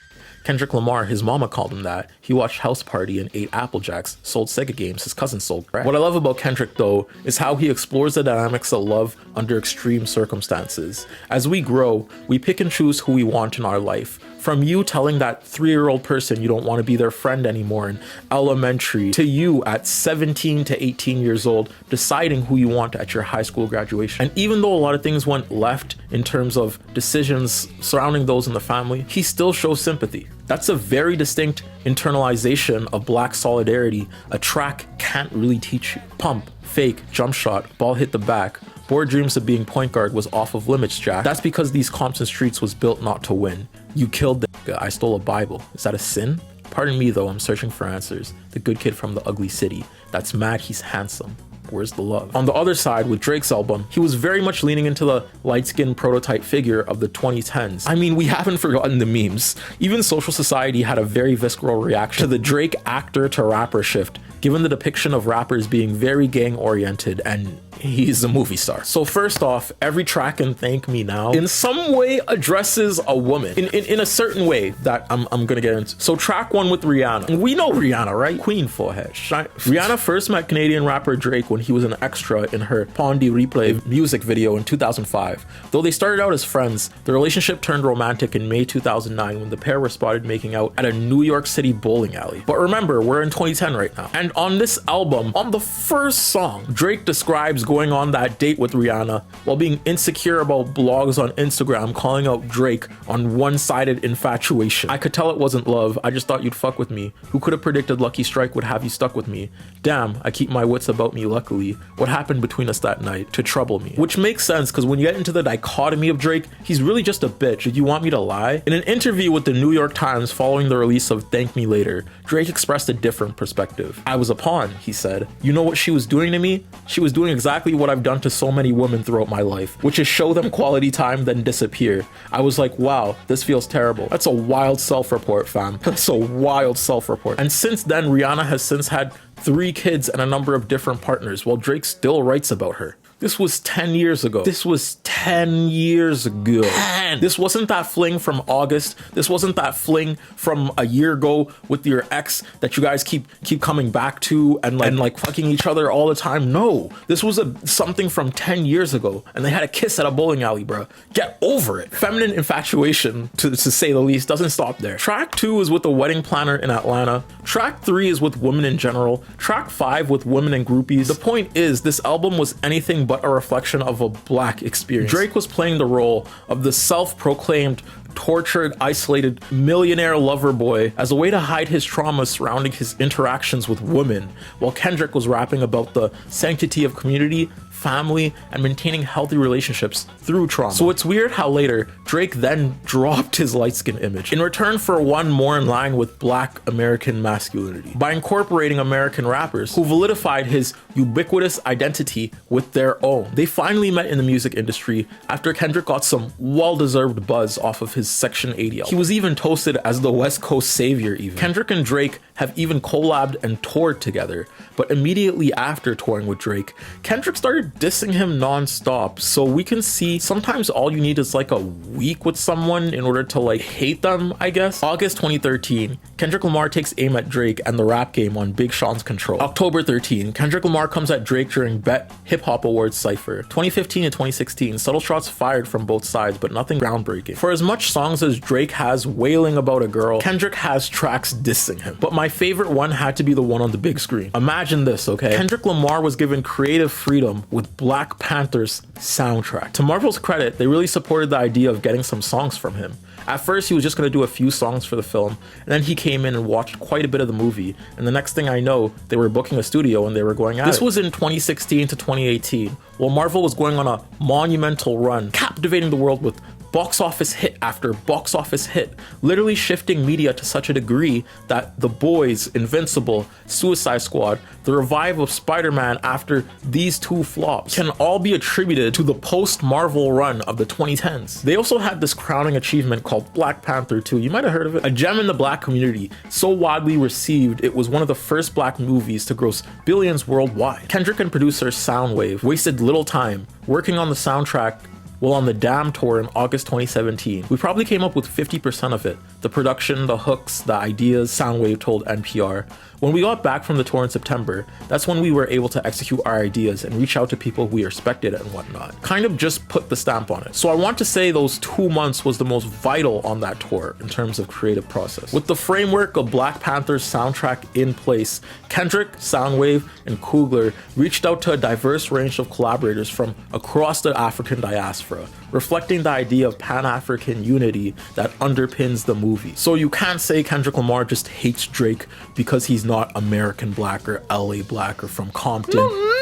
Kendrick Lamar, his mama called him that. He watched House Party and ate Apple Jacks, sold Sega games, his cousin sold crack. What I love about Kendrick though, is how he explores the dynamics of love under extreme circumstances. As we grow, we pick and choose who we want in our life. From you telling that 3-year-old person you don't want to be their friend anymore in elementary, to you at 17 to 18 years old deciding who you want at your high school graduation. And even though a lot of things went left in terms of decisions surrounding those in the family, he still shows sympathy. That's a very distinct internalization of Black solidarity a track can't really teach you. Pump, fake, jump shot, ball hit the back. Board dreams of being point guard was off of limits, Jack. That's because these Compton streets was built not to win. You killed the nigga. I stole a Bible. Is that a sin? Pardon me though, I'm searching for answers. The good kid from the ugly city. That's mad, he's handsome. Where's the love? On the other side, with Drake's album, he was very much leaning into the light-skinned prototype figure of the 2010s. I mean, we haven't forgotten the memes. Even Social Society had a very visceral reaction to the Drake actor to rapper shift, given the depiction of rappers being very gang-oriented, and he's a movie star. So first off, every track in Thank Me Now in some way addresses a woman in a certain way that I'm gonna get into. So track 1 with Rihanna. We know Rihanna, right? Queen forehead. Rihanna first met Canadian rapper Drake when he was an extra in her Pondy Replay music video in 2005. Though they started out as friends, the relationship turned romantic in May 2009 when the pair were spotted making out at a New York City bowling alley. But remember, we're in 2010 right now. And on this album, on the first song, Drake describes going on that date with Rihanna while being insecure about blogs on Instagram calling out Drake on one-sided infatuation. I could tell it wasn't love, I just thought you'd fuck with me. Who could have predicted Lucky Strike would have you stuck with me? Damn, I keep my wits about me luckily. What happened between us that night to trouble me? Which makes sense because when you get into the dichotomy of Drake, he's really just a bitch. Did you want me to lie? In an interview with the New York Times following the release of Thank Me Later, Drake expressed a different perspective. I was a pawn, he said. You know what she was doing to me? She was doing exactly what I've done to so many women throughout my life, which is show them quality time then disappear. I was like, wow, this feels terrible. That's a wild self-report, fam. That's a wild self-report. And since then, Rihanna has since had 3 kids and a number of different partners, while Drake still writes about her. This was 10 years ago. This was 10 years ago. Man, this wasn't that fling from August. This wasn't that fling from a year ago with your ex that you guys keep coming back to and like fucking each other all the time. No, this was something from 10 years ago, and they had a kiss at a bowling alley, bro. Get over it. Feminine infatuation, to say the least, doesn't stop there. Track 2 is with a wedding planner in Atlanta. Track 3 is with women in general. Track 5 with women and groupies. The point is, this album was anything but a reflection of a Black experience. Drake was playing the role of the self-proclaimed tortured, isolated millionaire lover boy as a way to hide his trauma surrounding his interactions with women, while Kendrick was rapping about the sanctity of community, family, and maintaining healthy relationships through trauma. So it's weird how later Drake then dropped his light-skin image in return for one more in line with Black American masculinity by incorporating American rappers who validified his ubiquitous identity with their own. They finally met in the music industry after Kendrick got some well-deserved buzz off of his Section 80 album. He was even toasted as the West Coast savior even. Kendrick and Drake have even collabed and toured together, but immediately after touring with Drake, Kendrick started dissing him non-stop. So we can see sometimes all you need is like a week with someone in order to like hate them, I guess. August 2013, Kendrick Lamar takes aim at Drake and the rap game on Big Sean's Control. October 13, Kendrick Lamar comes at Drake during Bet Hip Hop Awards Cypher. 2015 and 2016, subtle shots fired from both sides, but nothing groundbreaking. For as much songs as Drake has wailing about a girl, Kendrick has tracks dissing him. But my favorite one had to be the one on the big screen. Imagine this, okay? Kendrick Lamar was given creative freedom with Black Panther's soundtrack. To Marvel's credit, they really supported the idea of getting some songs from him. At first, he was just going to do a few songs for the film, and then he came in and watched quite a bit of the movie, and the next thing I know, they were booking a studio and they were going at it. This was in 2016 to 2018, while Marvel was going on a monumental run, captivating the world with box office hit after box office hit, literally shifting media to such a degree that The Boys, Invincible, Suicide Squad, the revival of Spider-Man after these two flops can all be attributed to the post-Marvel run of the 2010s. They also had this crowning achievement called Black Panther 2. You might have heard of it. A gem in the black community, so widely received, it was one of the first black movies to gross billions worldwide. Kendrick and producer Soundwave wasted little time working on the soundtrack while on the Damn tour in August 2017. We probably came up with 50% of it. The production, the hooks, the ideas, Soundwave told NPR. When we got back from the tour in September, that's when we were able to execute our ideas and reach out to people we respected and whatnot. Kind of just put the stamp on it. So I want to say those 2 months was the most vital on that tour in terms of creative process. With the framework of Black Panther's soundtrack in place, Kendrick, Soundwave, and Coogler reached out to a diverse range of collaborators from across the African diaspora, reflecting the idea of Pan-African unity that underpins the movie. So you can't say Kendrick Lamar just hates Drake because he's not American black or LA black or from Compton.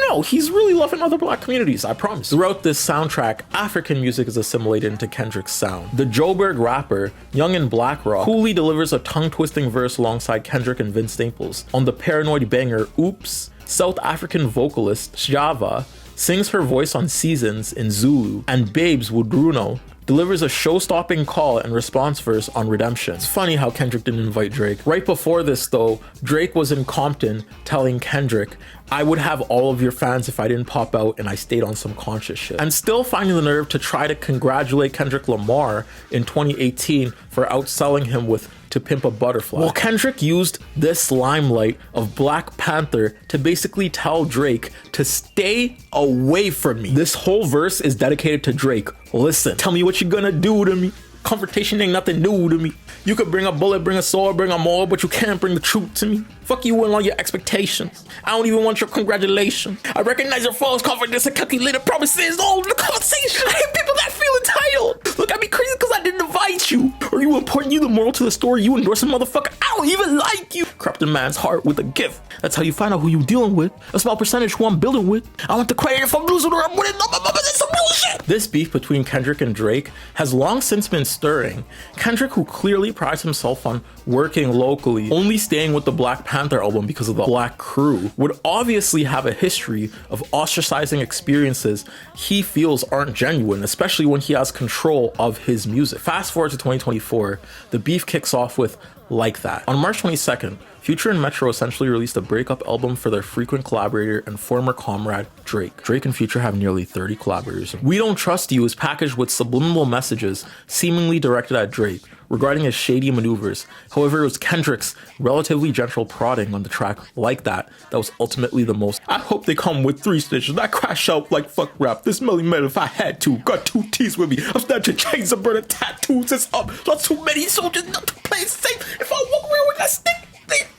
No, he's really loving other black communities, I promise. Throughout this soundtrack, African music is assimilated into Kendrick's sound. The Joburg rapper, Young and Black Rock, coolly delivers a tongue-twisting verse alongside Kendrick and Vince Staples. On the Paranoid banger, Oops, South African vocalist Java sings her voice on Seasons in Zulu, and Babes Wudruno delivers a show-stopping call and response verse on Redemption. It's funny how Kendrick didn't invite Drake. Right before this though, Drake was in Compton telling Kendrick, I would have all of your fans if I didn't pop out and I stayed on some conscious shit. And still finding the nerve to try to congratulate Kendrick Lamar in 2018 for outselling him with To Pimp a Butterfly. Well, Kendrick used this limelight of Black Panther to basically tell Drake to stay away from me. This whole verse is dedicated to Drake. Listen, tell me what you're gonna do to me. Confrontation ain't nothing new to me. You could bring a bullet, bring a sword, bring a maul, but you can't bring the truth to me. Fuck you and all your expectations. I don't even want your congratulations. I recognize your false confidence and calculated promises all in the conversation. I hate people that feel entitled. Look at me crazy because I didn't invite you. Or you important, you the moral to the story, you endorse a motherfucker. I don't even like you. Corrupt a man's heart with a gift. That's how you find out who you dealing with. A small percentage who I'm building with. I want the credit if I'm losing or I'm winning. That's some bullshit. This beef between Kendrick and Drake has long since been stirring. Kendrick, who clearly prides himself on working locally, only staying with the Black Panther album because of the Black Crew, would obviously have a history of ostracizing experiences he feels aren't genuine, especially when he has control of his music. Fast forward to 2024, the beef kicks off with Like That. On March 22nd, Future and Metro essentially released a breakup album for their frequent collaborator and former comrade, Drake. Drake and Future have nearly 30 collaborators. We Don't Trust You is packaged with subliminal messages seemingly directed at Drake regarding his shady maneuvers. However, it was Kendrick's relatively gentle prodding on the track Like That was ultimately the most. I hope they come with 3 stitches. I crash out like fuck rap. This Melly Mel if I had to. Got 2 T's with me. I'm snatching chains and burning tattoos. It's up. Not too many soldiers not to play it safe. If I walk around with that stick,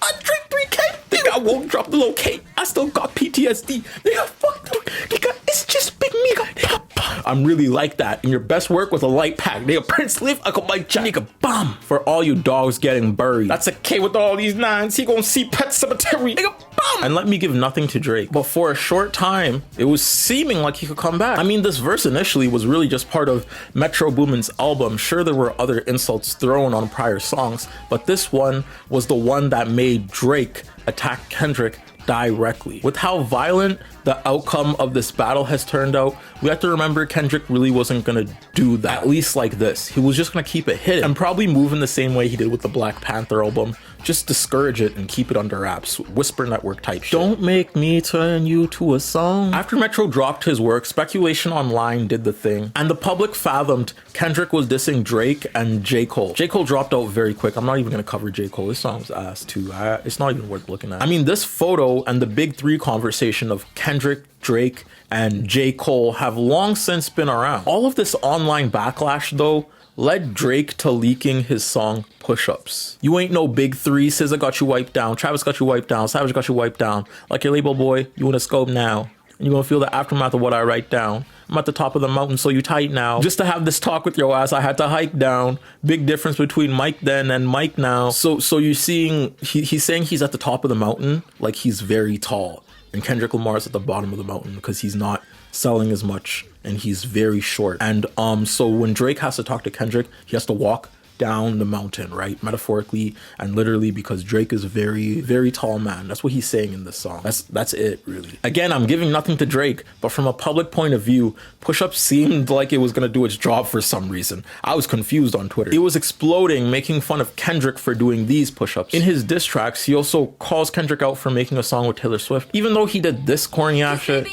I drink 3K. Nigga, I won't drop the low K. I still got PTSD. Nigga, fuck no. Nigga, it's just big nigga. Nigga, I'm really like that. And your best work with a light pack. Nigga, Prince live like a Mike Jack. Nigga, bomb. For all you dogs getting buried. That's a K with all these 9s. He gonna see Pet Cemetery. Nigga, bomb. And let me give nothing to Drake. But for a short time, it was seeming like he could come back. I mean, this verse initially was really just part of Metro Boomin's album. Sure, there were other insults thrown on prior songs, but this one was the one that made Drake attack Kendrick directly. With how violent the outcome of this battle has turned out, we have to remember Kendrick really wasn't gonna do that, at least like this. He was just gonna keep it hidden and probably move in the same way he did with the Black Panther album. Just discourage it and keep it under wraps. Whisper network type shit. Don't make me turn you to a song. After Metro dropped his work, speculation online did the thing, and the public fathomed Kendrick was dissing Drake and J. Cole. J. Cole dropped out very quick. I'm not even gonna cover J. Cole. This song's ass too. It's not even worth looking at. I mean, this photo and the Big 3 conversation of Kendrick Kendrick, Drake, and J. Cole have long since been around. All of this online backlash, though, led Drake to leaking his song Push-Ups. You ain't no big three, SZA got you wiped down, Travis got you wiped down, Savage got you wiped down. Like your label boy, you in a scope now. And you're gonna feel the aftermath of what I write down. I'm at the top of the mountain, so you tight now. Just to have this talk with your ass, I had to hike down. Big difference between Mike then and Mike now. So you're seeing, he's saying he's at the top of the mountain, like he's very tall. And Kendrick Lamar is at the bottom of the mountain because he's not selling as much and he's very short. And so when Drake has to talk to Kendrick, he has to walk down the mountain, right? Metaphorically and literally, because Drake is a very, very tall man. That's what he's saying in this song. That's it, really. Again, I'm giving nothing to Drake, but from a public point of view, Push-Up seemed like it was gonna do its job for some reason. I was confused on Twitter. It was exploding, making fun of Kendrick for doing these push-ups. In his diss tracks, he also calls Kendrick out for making a song with Taylor Swift, even though he did this corny ass shit.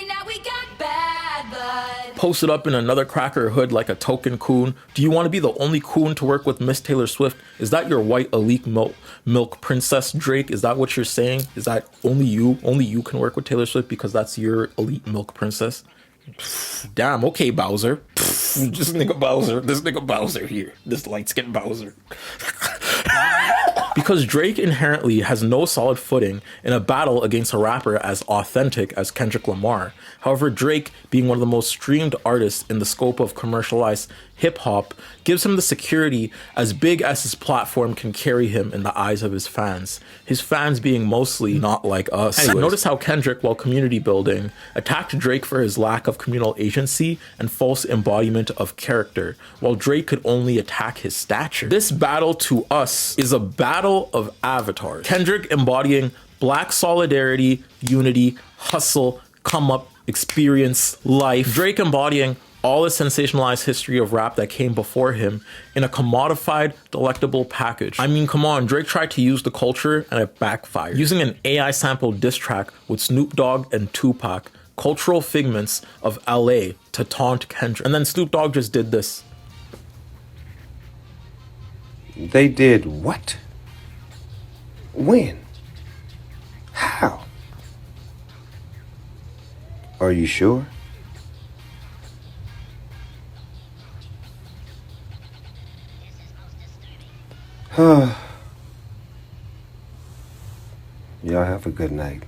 Posted up in another cracker hood like a token coon. Do you want to be the only coon to work with Miss Taylor Swift? Is that your white elite milk princess, Drake? Is that what you're saying? Is that only you can work with Taylor Swift because that's your elite milk princess? Damn, okay, Bowser. This nigga Bowser here. This light-skinned Bowser. Because Drake inherently has no solid footing in a battle against a rapper as authentic as Kendrick Lamar. However, Drake, being one of the most streamed artists in the scope of commercialized hip-hop, gives him the security as big as his platform can carry him in the eyes of his fans. His fans being mostly not like us. Anyways, notice how Kendrick, while community building, attacked Drake for his lack of communal agency and false embodiment of character, while Drake could only attack his stature. This battle to us is a battle of avatars. Kendrick embodying Black solidarity, unity, hustle, come up, experience, life. Drake embodying all the sensationalized history of rap that came before him in a commodified, delectable package. I mean, come on, Drake tried to use the culture and it backfired. Using an AI sampled diss track with Snoop Dogg and Tupac, cultural figments of LA, to taunt Kendrick. And then Snoop Dogg just did this. They did what? When? How? Are you sure? Y'all have a good night.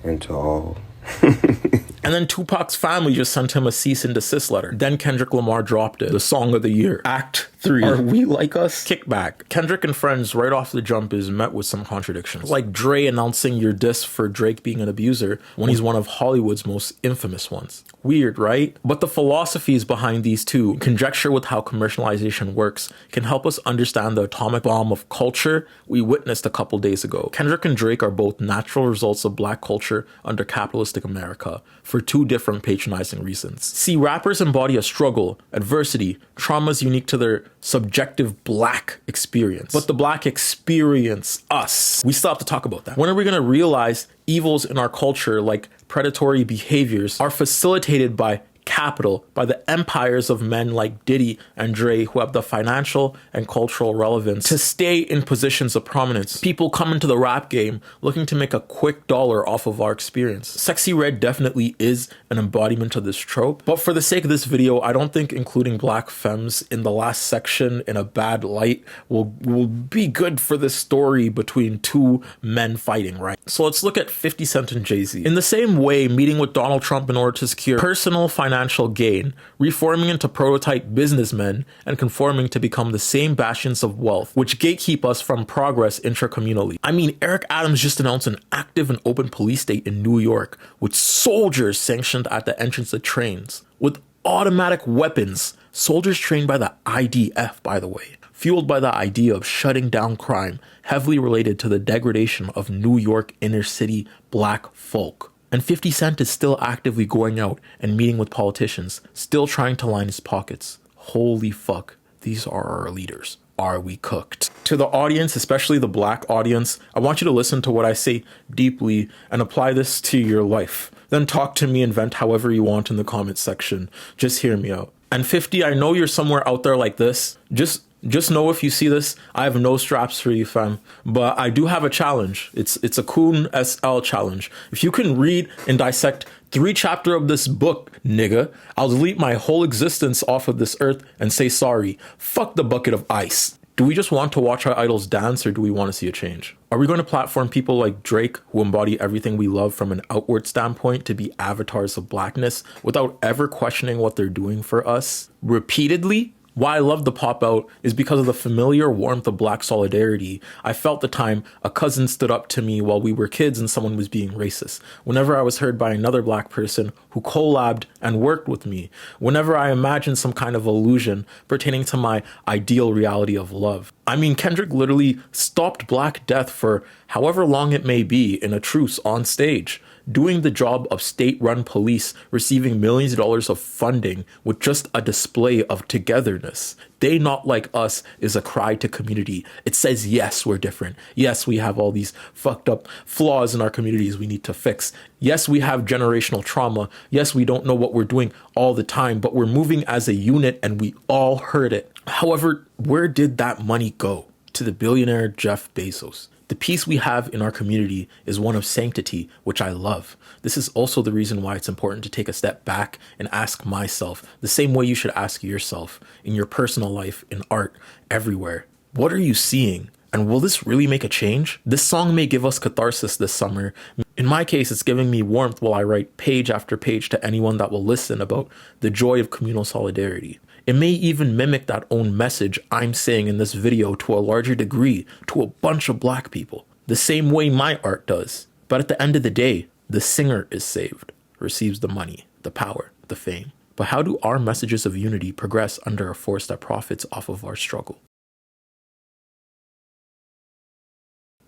And to all. And then Tupac's family just sent him a cease and desist letter. Then Kendrick Lamar dropped it. The song of the year. Act 3. Are we like us? Kickback. Kendrick and Friends right off the jump is met with some contradictions. Like Dre announcing your diss for Drake being an abuser when he's one of Hollywood's most infamous ones. Weird, right? But the philosophies behind these two, in conjecture with how commercialization works, can help us understand the atomic bomb of culture we witnessed a couple days ago. Kendrick and Drake are both natural results of Black culture under capitalistic America for two different patronizing reasons. See, rappers embody a struggle, adversity, traumas unique to their subjective Black experience. But the Black experience, us. We still have to talk about that. When are we gonna realize evils in our culture, like predatory behaviors, are facilitated by capital, by the empires of men like Diddy and Dre, who have the financial and cultural relevance to stay in positions of prominence? People come into the rap game looking to make a quick dollar off of our experience. Sexy Red definitely is an embodiment of this trope, but for the sake of this video, I don't think including Black femmes in the last section in a bad light will be good for this story between two men fighting, right? So let's look at 50 Cent and Jay-Z. In the same way, meeting with Donald Trump in order to secure personal financial gain, reforming into prototype businessmen, and conforming to become the same bastions of wealth, which gatekeep us from progress intracommunally. I mean, Eric Adams just announced an active and open police state in New York, with soldiers sanctioned at the entrance of trains, with automatic weapons, soldiers trained by the IDF, by the way, fueled by the idea of shutting down crime, heavily related to the degradation of New York inner city Black folk. And 50 Cent is still actively going out and meeting with politicians, still trying to line his pockets. Holy fuck, these are our leaders. Are we cooked? To the audience, especially the Black audience, I want you to listen to what I say deeply and apply this to your life. Then talk to me and vent however you want in the comments section. Just hear me out. And 50, I know you're somewhere out there like this. Just just know if you see this, I have no straps for you, fam. But I do have a challenge. It's a Kun SL challenge. If you can read and dissect 3 chapters of this book, nigga, I'll delete my whole existence off of this earth and say sorry. Fuck the bucket of ice. Do we just want to watch our idols dance, or do we want to see a change? Are we going to platform people like Drake, who embody everything we love from an outward standpoint, to be avatars of blackness without ever questioning what they're doing for us repeatedly? Why I love the pop out is because of the familiar warmth of black solidarity I felt the time a cousin stood up to me while we were kids and someone was being racist. Whenever I was heard by another black person who collabed and worked with me. Whenever I imagined some kind of illusion pertaining to my ideal reality of love. I mean, Kendrick literally stopped Black Death for however long it may be in a truce on stage, doing the job of state-run police, receiving millions of dollars of funding with just a display of togetherness. They Not Like Us is a cry to community. It says, yes, we're different. Yes, we have all these fucked up flaws in our communities we need to fix. Yes, we have generational trauma. Yes, we don't know what we're doing all the time, but we're moving as a unit and we all heard it. However, where did that money go? To the billionaire Jeff Bezos. The peace we have in our community is one of sanctity, which I love. This is also the reason why it's important to take a step back and ask myself, the same way you should ask yourself, in your personal life, in art, everywhere. What are you seeing? And will this really make a change? This song may give us catharsis this summer. In my case, it's giving me warmth while I write page after page to anyone that will listen about the joy of communal solidarity. It may even mimic that own message I'm saying in this video to a larger degree to a bunch of black people, the same way my art does. But at the end of the day, the singer is saved, receives the money, the power, the fame. But how do our messages of unity progress under a force that profits off of our struggle?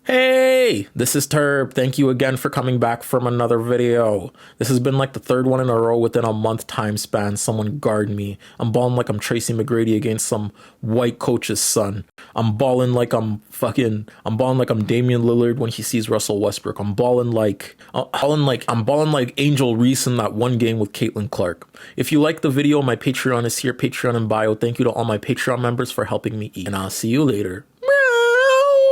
Hey, this is Turb. Thank you again for coming back from another video. This has been like the 3rd one in a row within a month time span. Someone guard me. I'm balling like I'm Tracy McGrady against some white coach's son. I'm balling like I'm Damian Lillard when he sees Russell Westbrook. I'm balling like Angel Reese in that one game with Caitlin Clark. If you like the video, my Patreon is here, Patreon in bio. Thank you to all my Patreon members for helping me eat. And I'll see you later.